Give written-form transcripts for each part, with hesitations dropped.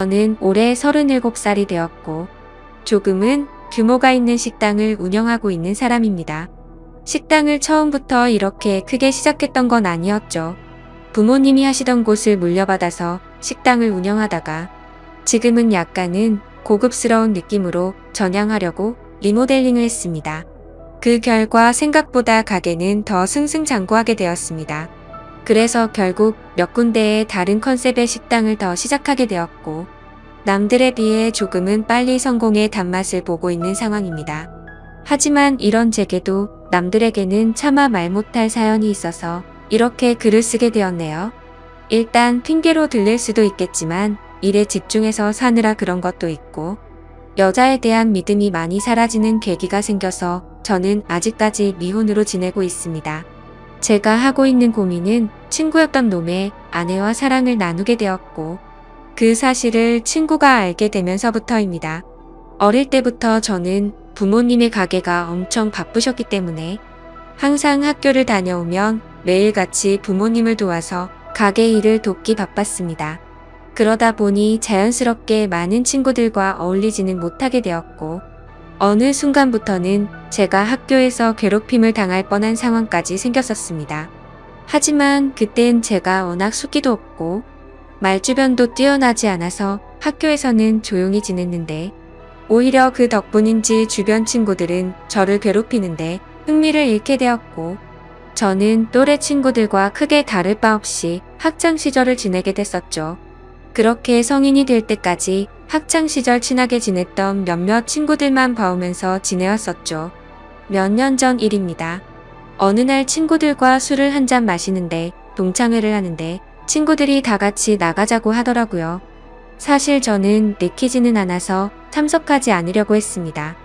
저는 올해 37살이 되었고 조금은 규모가 있는 식당을 운영하고 있는 사람입니다. 식당을 처음부터 이렇게 크게 시작했던 건 아니었죠. 부모님이 하시던 곳을 물려받아서 식당을 운영하다가 지금은 약간은 고급스러운 느낌으로 전향하려고 리모델링을 했습니다. 그 결과 생각보다 가게는 더 승승장구하게 되었습니다. 그래서 결국 몇 군데의 다른 컨셉의 식당을 더 시작하게 되었고 남들에 비해 조금은 빨리 성공의 단맛을 보고 있는 상황입니다. 하지만 이런 제게도 남들에게는 차마 말 못할 사연이 있어서 이렇게 글을 쓰게 되었네요. 일단 핑계로 들릴 수도 있겠지만 일에 집중해서 사느라 그런 것도 있고 여자에 대한 믿음이 많이 사라지는 계기가 생겨서 저는 아직까지 미혼으로 지내고 있습니다. 제가 하고 있는 고민은 친구였던 놈의 아내와 사랑을 나누게 되었고 그 사실을 친구가 알게 되면서부터입니다. 어릴 때부터 저는 부모님의 가게가 엄청 바쁘셨기 때문에 항상 학교를 다녀오면 매일같이 부모님을 도와서 가게 일을 돕기 바빴습니다. 그러다 보니 자연스럽게 많은 친구들과 어울리지는 못하게 되었고 어느 순간부터는 제가 학교에서 괴롭힘을 당할 뻔한 상황까지 생겼었습니다. 하지만 그땐 제가 워낙 숫기도 없고 말주변도 뛰어나지 않아서 학교에서는 조용히 지냈는데 오히려 그 덕분인지 주변 친구들은 저를 괴롭히는데 흥미를 잃게 되었고 저는 또래 친구들과 크게 다를 바 없이 학창시절을 지내게 됐었죠. 그렇게 성인이 될 때까지 학창시절 친하게 지냈던 몇몇 친구들만 봐오면서 지내왔었죠. 몇 년 전 일입니다. 어느 날 친구들과 술을 한 잔 마시는데 동창회를 하는데 친구들이 다 같이 나가자고 하더라고요. 사실 저는 내키지는 않아서 참석하지 않으려고 했습니다.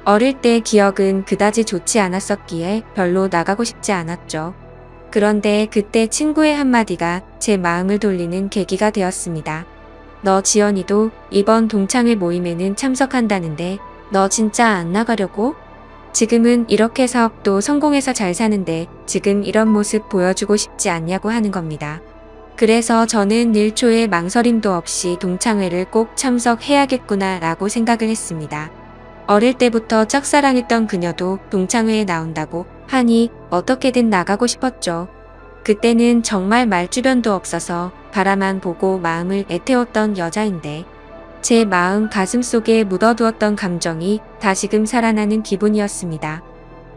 어릴 때 기억은 그다지 좋지 않았었기에 별로 나가고 싶지 않았죠. 그런데 그때 친구의 한마디가 제 마음을 돌리는 계기가 되었습니다. 너 지연이도 이번 동창회 모임에는 참석한다는데 너 진짜 안 나가려고? 지금은 이렇게 사업도 성공해서 잘 사는데 지금 이런 모습 보여주고 싶지 않냐고 하는 겁니다. 그래서 저는 1초의 망설임도 없이 동창회를 꼭 참석해야겠구나 라고 생각을 했습니다. 어릴 때부터 짝사랑했던 그녀도 동창회에 나온다고 하니 어떻게든 나가고 싶었죠. 그때는 정말 말주변도 없어서 바라만 보고 마음을 애태웠던 여자인데 제 마음 가슴속에 묻어두었던 감정이 다시금 살아나는 기분이었습니다.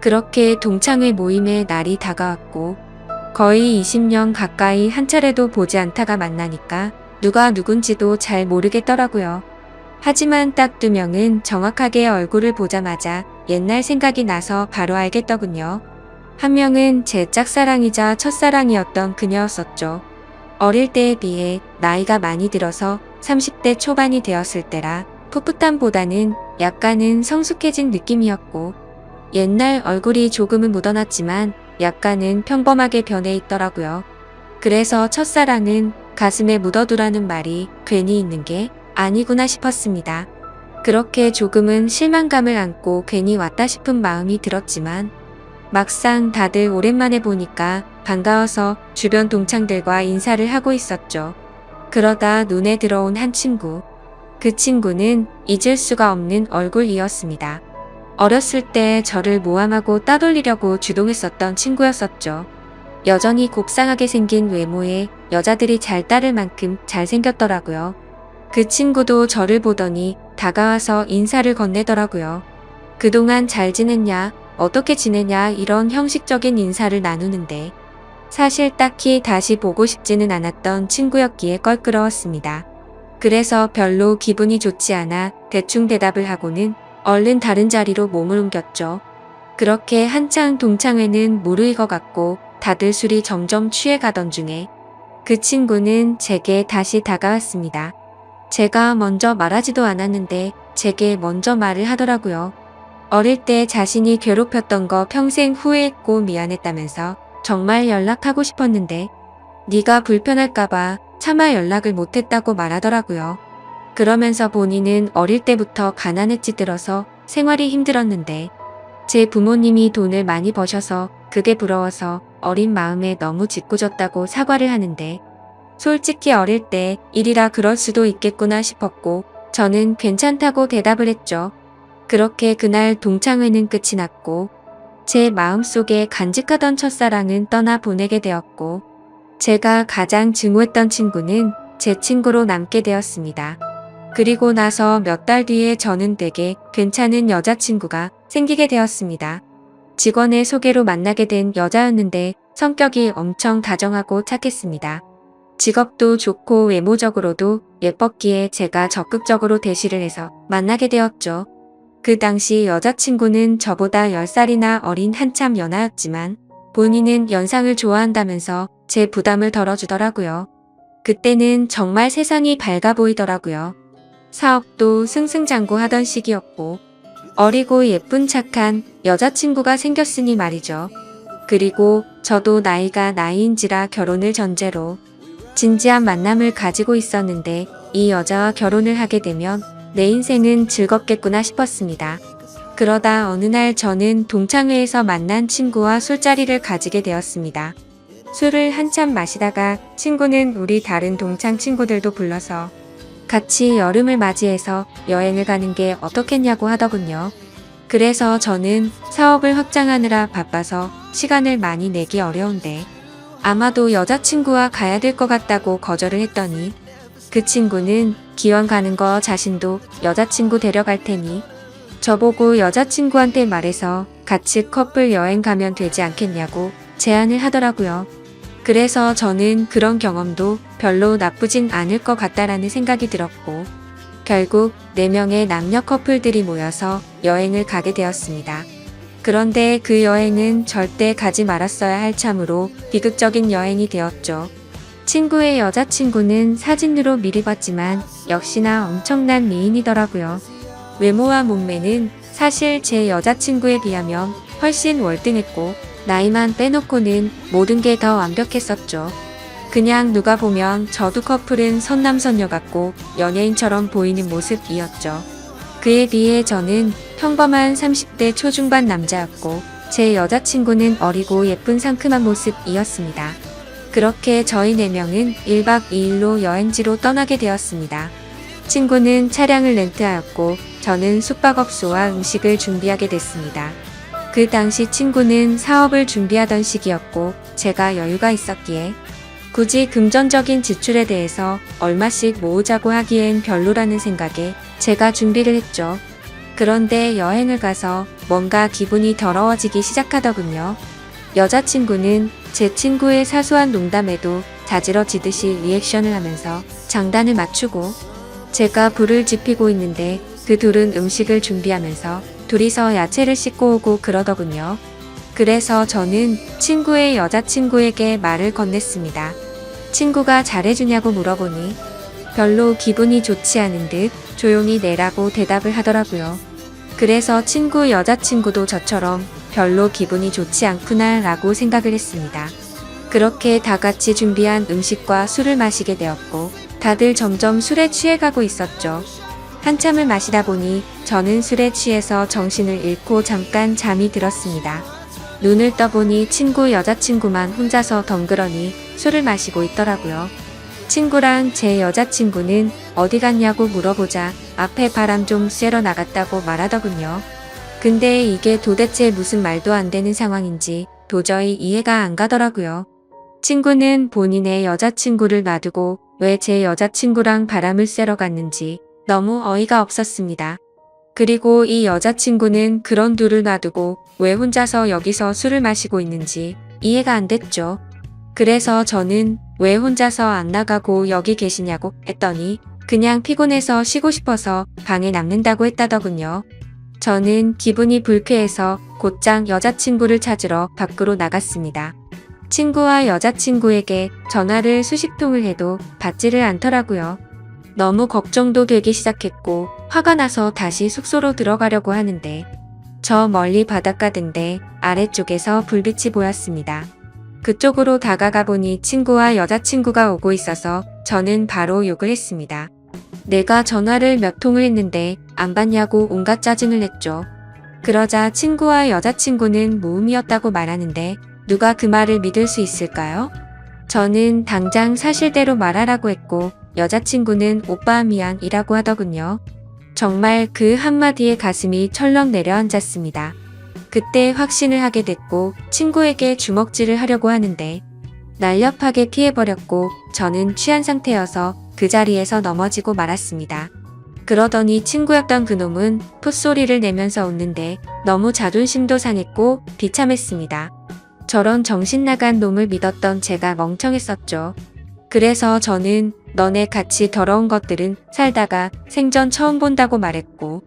그렇게 동창회 모임의 날이 다가왔고 거의 20년 가까이 한 차례도 보지 않다가 만나니까 누가 누군지도 잘 모르겠더라고요. 하지만 딱 2명은 정확하게 얼굴을 보자마자 옛날 생각이 나서 바로 알겠더군요. 한 명은 제 짝사랑이자 첫사랑이었던 그녀였었죠. 어릴 때에 비해 나이가 많이 들어서 30대 초반이 되었을 때라 풋풋함보다는 약간은 성숙해진 느낌이었고 옛날 얼굴이 조금은 묻어났지만 약간은 평범하게 변해 있더라고요. 그래서 첫사랑은 가슴에 묻어두라는 말이 괜히 있는 게 아니구나 싶었습니다. 그렇게 조금은 실망감을 안고 괜히 왔다 싶은 마음이 들었지만 막상 다들 오랜만에 보니까 반가워서 주변 동창들과 인사를 하고 있었죠. 그러다 눈에 들어온 한 친구. 그 친구는 잊을 수가 없는 얼굴이었습니다. 어렸을 때 저를 모함하고 따돌리려고 주동했었던 친구였었죠. 여전히 곱상하게 생긴 외모에 여자들이 잘 따를 만큼 잘생겼더라고요. 그 친구도 저를 보더니 다가와서 인사를 건네더라고요. 그동안 잘 지냈냐, 어떻게 지내냐 이런 형식적인 인사를 나누는데 사실 딱히 다시 보고 싶지는 않았던 친구였기에 껄끄러웠습니다. 그래서 별로 기분이 좋지 않아 대충 대답을 하고는 얼른 다른 자리로 몸을 옮겼죠. 그렇게 한창 동창회는 무르익어갔고 다들 술이 점점 취해가던 중에 그 친구는 제게 다시 다가왔습니다. 제가 먼저 말하지도 않았는데 제게 먼저 말을 하더라고요. 어릴 때 자신이 괴롭혔던 거 평생 후회했고 미안했다면서 정말 연락하고 싶었는데 네가 불편할까봐 차마 연락을 못했다고 말하더라고요. 그러면서 본인은 어릴 때부터 가난했지 들어서 생활이 힘들었는데 제 부모님이 돈을 많이 버셔서 그게 부러워서 어린 마음에 너무 짓궂었다고 사과를 하는데 솔직히 어릴 때 일이라 그럴 수도 있겠구나 싶었고 저는 괜찮다고 대답을 했죠. 그렇게 그날 동창회는 끝이 났고 제 마음속에 간직하던 첫사랑은 떠나 보내게 되었고 제가 가장 증오했던 친구는 제 친구로 남게 되었습니다. 그리고 나서 몇 달 뒤에 저는 되게 괜찮은 여자친구가 생기게 되었습니다. 직원의 소개로 만나게 된 여자였는데 성격이 엄청 다정하고 착했습니다. 직업도 좋고 외모적으로도 예뻤기에 제가 적극적으로 대시를 해서 만나게 되었죠. 그 당시 여자친구는 저보다 10살이나 어린 한참 연하였지만 본인은 연상을 좋아한다면서 제 부담을 덜어주더라고요. 그때는 정말 세상이 밝아 보이더라고요. 사업도 승승장구하던 시기였고 어리고 예쁜 착한 여자친구가 생겼으니 말이죠. 그리고 저도 나이가 나이인지라 결혼을 전제로 진지한 만남을 가지고 있었는데 이 여자와 결혼을 하게 되면 내 인생은 즐겁겠구나 싶었습니다. 그러다 어느 날 저는 동창회에서 만난 친구와 술자리를 가지게 되었습니다. 술을 한참 마시다가 친구는 우리 다른 동창 친구들도 불러서 같이 여름을 맞이해서 여행을 가는 게 어떻겠냐고 하더군요. 그래서 저는 사업을 확장하느라 바빠서 시간을 많이 내기 어려운데 아마도 여자친구와 가야 될 것 같다고 거절을 했더니 그 친구는 기왕 가는 거 자신도 여자친구 데려갈 테니 저보고 여자친구한테 말해서 같이 커플 여행 가면 되지 않겠냐고 제안을 하더라고요. 그래서 저는 그런 경험도 별로 나쁘진 않을 것 같다라는 생각이 들었고 결국 4명의 남녀 커플들이 모여서 여행을 가게 되었습니다. 그런데 그 여행은 절대 가지 말았어야 할 참으로 비극적인 여행이 되었죠. 친구의 여자친구는 사진으로 미리 봤지만 역시나 엄청난 미인이더라고요. 외모와 몸매는 사실 제 여자친구에 비하면 훨씬 월등했고 나이만 빼놓고는 모든 게 더 완벽했었죠. 그냥 누가 보면 저도 커플은 선남선녀 같고 연예인처럼 보이는 모습이었죠. 그에 비해 저는 평범한 30대 초중반 남자였고 제 여자친구는 어리고 예쁜 상큼한 모습이었습니다. 그렇게 저희 4명은 1박 2일로 여행지로 떠나게 되었습니다. 친구는 차량을 렌트하였고 저는 숙박업소와 음식을 준비하게 됐습니다. 그 당시 친구는 사업을 준비하던 시기였고 제가 여유가 있었기에 굳이 금전적인 지출에 대해서 얼마씩 모으자고 하기엔 별로라는 생각에 제가 준비를 했죠. 그런데 여행을 가서 뭔가 기분이 더러워지기 시작하더군요. 여자친구는 제 친구의 사소한 농담에도 자지러지듯이 리액션을 하면서 장단을 맞추고 제가 불을 지피고 있는데 그 둘은 음식을 준비하면서 둘이서 야채를 씻고 오고 그러더군요. 그래서 저는 친구의 여자친구에게 말을 건넸습니다. 친구가 잘해주냐고 물어보니 별로 기분이 좋지 않은 듯 조용히 내라고 대답을 하더라고요. 그래서 친구 여자친구도 저처럼 별로 기분이 좋지 않구나 라고 생각을 했습니다. 그렇게 다 같이 준비한 음식과 술을 마시게 되었고 다들 점점 술에 취해가고 있었죠. 한참을 마시다 보니 저는 술에 취해서 정신을 잃고 잠깐 잠이 들었습니다. 눈을 떠보니 친구 여자친구만 혼자서 덩그러니 술을 마시고 있더라고요. 친구랑 제 여자친구는 어디 갔냐고 물어보자 앞에 바람 좀 쐬러 나갔다고 말하더군요. 근데 이게 도대체 무슨 말도 안 되는 상황인지 도저히 이해가 안 가더라고요. 친구는 본인의 여자친구를 놔두고 왜 제 여자친구랑 바람을 쐬러 갔는지 너무 어이가 없었습니다. 그리고 이 여자친구는 그런 둘을 놔두고 왜 혼자서 여기서 술을 마시고 있는지 이해가 안 됐죠. 그래서 저는 왜 혼자서 안 나가고 여기 계시냐고 했더니 그냥 피곤해서 쉬고 싶어서 방에 남는다고 했다더군요. 저는 기분이 불쾌해서 곧장 여자친구를 찾으러 밖으로 나갔습니다. 친구와 여자친구에게 전화를 수십 통을 해도 받지를 않더라고요. 너무 걱정도 되기 시작했고 화가 나서 다시 숙소로 들어가려고 하는데 저 멀리 바닷가인데 아래쪽에서 불빛이 보였습니다. 그쪽으로 다가가 보니 친구와 여자친구가 오고 있어서 저는 바로 욕을 했습니다. 내가 전화를 몇 통을 했는데 안 받냐고 온갖 짜증을 냈죠. 그러자 친구와 여자친구는 무음이었다고 말하는데 누가 그 말을 믿을 수 있을까요? 저는 당장 사실대로 말하라고 했고 여자친구는 오빠 미안이라고 하더군요. 정말 그 한마디에 가슴이 철렁 내려앉았습니다. 그때 확신을 하게 됐고 친구에게 주먹질을 하려고 하는데 날렵하게 피해버렸고 저는 취한 상태여서 그 자리에서 넘어지고 말았습니다. 그러더니 친구였던 그놈은 풋소리를 내면서 웃는데 너무 자존심도 상했고 비참했습니다. 저런 정신 나간 놈을 믿었던 제가 멍청했었죠. 그래서 저는 너네 같이 더러운 것들은 살다가 생전 처음 본다고 말했고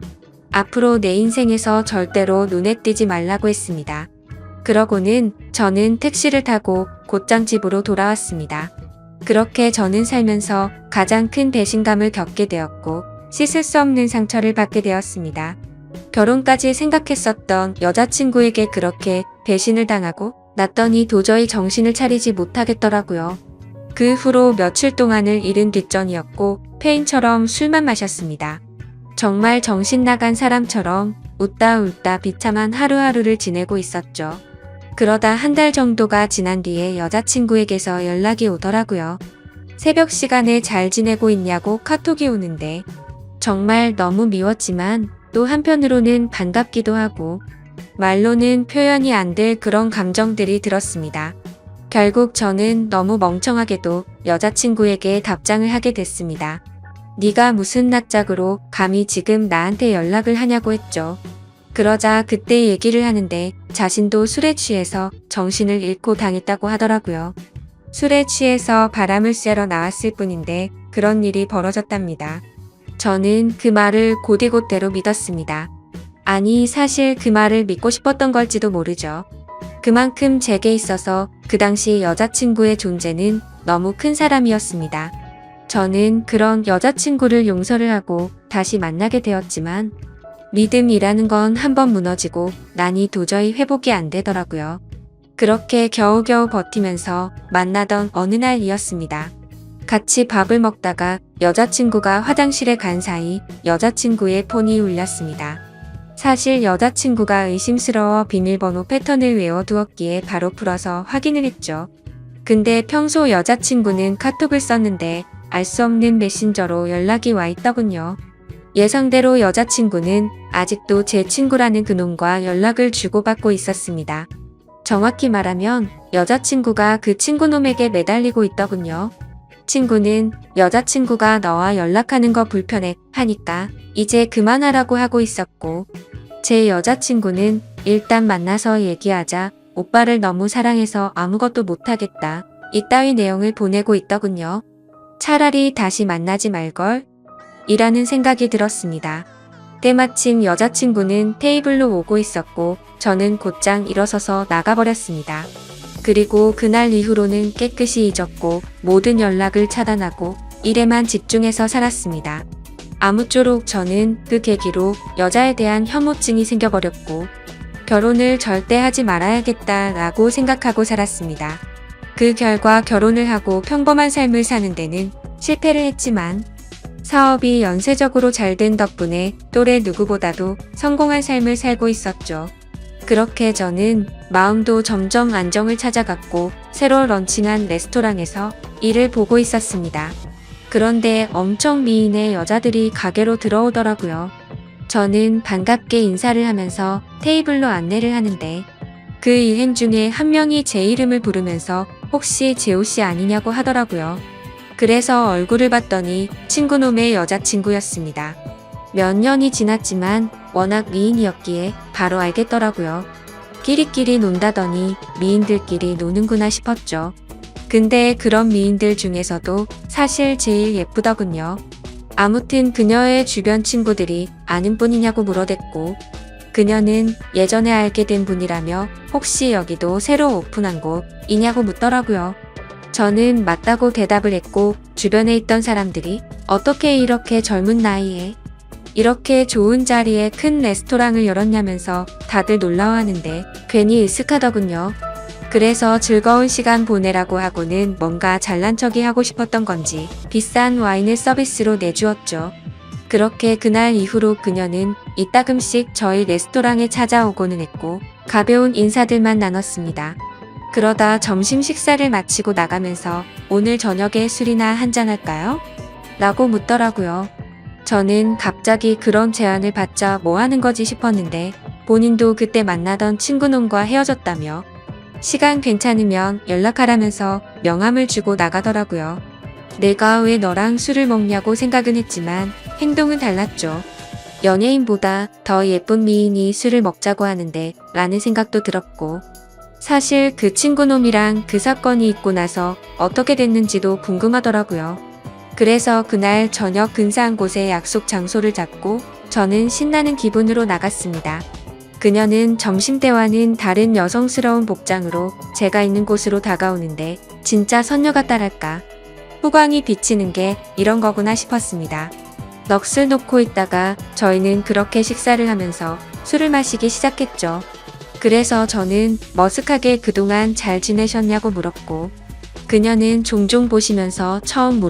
앞으로 내 인생에서 절대로 눈에 띄지 말라고 했습니다. 그러고는 저는 택시를 타고 곧장 집으로 돌아왔습니다. 그렇게 저는 살면서 가장 큰 배신감을 겪게 되었고 씻을 수 없는 상처를 받게 되었습니다. 결혼까지 생각했었던 여자친구에게 그렇게 배신을 당하고 났더니 도저히 정신을 차리지 못하겠더라고요. 그 후로 며칠 동안을 잃은 뒷전이었고 페인처럼 술만 마셨습니다. 정말 정신 나간 사람처럼 웃다 울다 비참한 하루하루를 지내고 있었죠. 그러다 한 달 정도가 지난 뒤에 여자친구에게서 연락이 오더라고요. 새벽 시간에 잘 지내고 있냐고 카톡이 오는데 정말 너무 미웠지만 또 한편으로는 반갑기도 하고 말로는 표현이 안 될 그런 감정들이 들었습니다. 결국 저는 너무 멍청하게도 여자친구에게 답장을 하게 됐습니다. 네가 무슨 낯짝으로 감히 지금 나한테 연락을 하냐고 했죠. 그러자 그때 얘기를 하는데 자신도 술에 취해서 정신을 잃고 당했다고 하더라고요. 술에 취해서 바람을 쐬러 나왔을 뿐인데 그런 일이 벌어졌답니다. 저는 그 말을 곧이곧대로 믿었습니다. 아니 사실 그 말을 믿고 싶었던 걸지도 모르죠. 그만큼 제게 있어서 그 당시 여자친구의 존재는 너무 큰 사람이었습니다. 저는 그런 여자친구를 용서를 하고 다시 만나게 되었지만 믿음이라는 건 한번 무너지고 나니 도저히 회복이 안 되더라고요. 그렇게 겨우겨우 버티면서 만나던 어느 날이었습니다. 같이 밥을 먹다가 여자친구가 화장실에 간 사이 여자친구의 폰이 울렸습니다. 사실 여자친구가 의심스러워 비밀번호 패턴을 외워두었기에 바로 풀어서 확인을 했죠. 근데 평소 여자친구는 카톡을 썼는데 알 수 없는 메신저로 연락이 와 있더군요. 예상대로 여자친구는 아직도 제 친구라는 그놈과 연락을 주고받고 있었습니다. 정확히 말하면 여자친구가 그 친구놈에게 매달리고 있더군요. 친구는 여자친구가 너와 연락하는 거 불편해 하니까 이제 그만하라고 하고 있었고 제 여자친구는 일단 만나서 얘기하자 오빠를 너무 사랑해서 아무것도 못하겠다 이따위 내용을 보내고 있더군요. 차라리 다시 만나지 말걸 이라는 생각이 들었습니다. 때마침 여자친구는 테이블로 오고 있었고 저는 곧장 일어서서 나가버렸습니다. 그리고 그날 이후로는 깨끗이 잊었고 모든 연락을 차단하고 일에만 집중해서 살았습니다. 아무쪼록 저는 그 계기로 여자에 대한 혐오증이 생겨버렸고 결혼을 절대 하지 말아야겠다라고 생각하고 살았습니다. 그 결과 결혼을 하고 평범한 삶을 사는 데는 실패를 했지만 사업이 연쇄적으로 잘 된 덕분에 또래 누구보다도 성공한 삶을 살고 있었죠. 그렇게 저는 마음도 점점 안정을 찾아갔고 새로 런칭한 레스토랑에서 일을 보고 있었습니다. 그런데 엄청 미인의 여자들이 가게로 들어오더라고요. 저는 반갑게 인사를 하면서 테이블로 안내를 하는데 그 일행 중에 한 명이 제 이름을 부르면서 혹시 재호씨 아니냐고 하더라고요. 그래서 얼굴을 봤더니 친구놈의 여자친구였습니다. 몇 년이 지났지만 워낙 미인이었기에 바로 알겠더라고요. 끼리끼리 논다더니 미인들끼리 노는구나 싶었죠. 근데 그런 미인들 중에서도 사실 제일 예쁘더군요. 아무튼 그녀의 주변 친구들이 아는 분이냐고 물어댔고 그녀는 예전에 알게 된 분이라며 혹시 여기도 새로 오픈한 곳이냐고 묻더라고요. 저는 맞다고 대답을 했고 주변에 있던 사람들이 어떻게 이렇게 젊은 나이에 이렇게 좋은 자리에 큰 레스토랑을 열었냐면서 다들 놀라워하는데 괜히 으쓱하더군요. 그래서 즐거운 시간 보내라고 하고는 뭔가 잘난 척이 하고 싶었던 건지 비싼 와인을 서비스로 내주었죠. 그렇게 그날 이후로 그녀는 이따금씩 저희 레스토랑에 찾아오고는 했고 가벼운 인사들만 나눴습니다. 그러다 점심 식사를 마치고 나가면서 오늘 저녁에 술이나 한잔 할까요? 라고 묻더라고요. 저는 갑자기 그런 제안을 받자 뭐 하는 거지 싶었는데 본인도 그때 만나던 친구놈과 헤어졌다며 시간 괜찮으면 연락하라면서 명함을 주고 나가더라고요. 내가 왜 너랑 술을 먹냐고 생각은 했지만 행동은 달랐죠. 연예인보다 더 예쁜 미인이 술을 먹자고 하는데 라는 생각도 들었고 사실 그 친구놈이랑 그 사건이 있고 나서 어떻게 됐는지도 궁금하더라고요. 그래서 그날 저녁 근사한 곳에 약속 장소를 잡고 저는 신나는 기분으로 나갔습니다. 그녀는 점심때와는 다른 여성스러운 복장으로 제가 있는 곳으로 다가오는데 진짜 선녀 같다랄까. 후광이 비치는 게 이런 거구나 싶었습니다. 넋을 놓고 있다가 저희는 그렇게 식사를 하면서 술을 마시기 시작했죠. 그래서 저는 머쓱하게 그동안 잘 지내셨냐고 물었고 그녀는 종종 보시면서 처음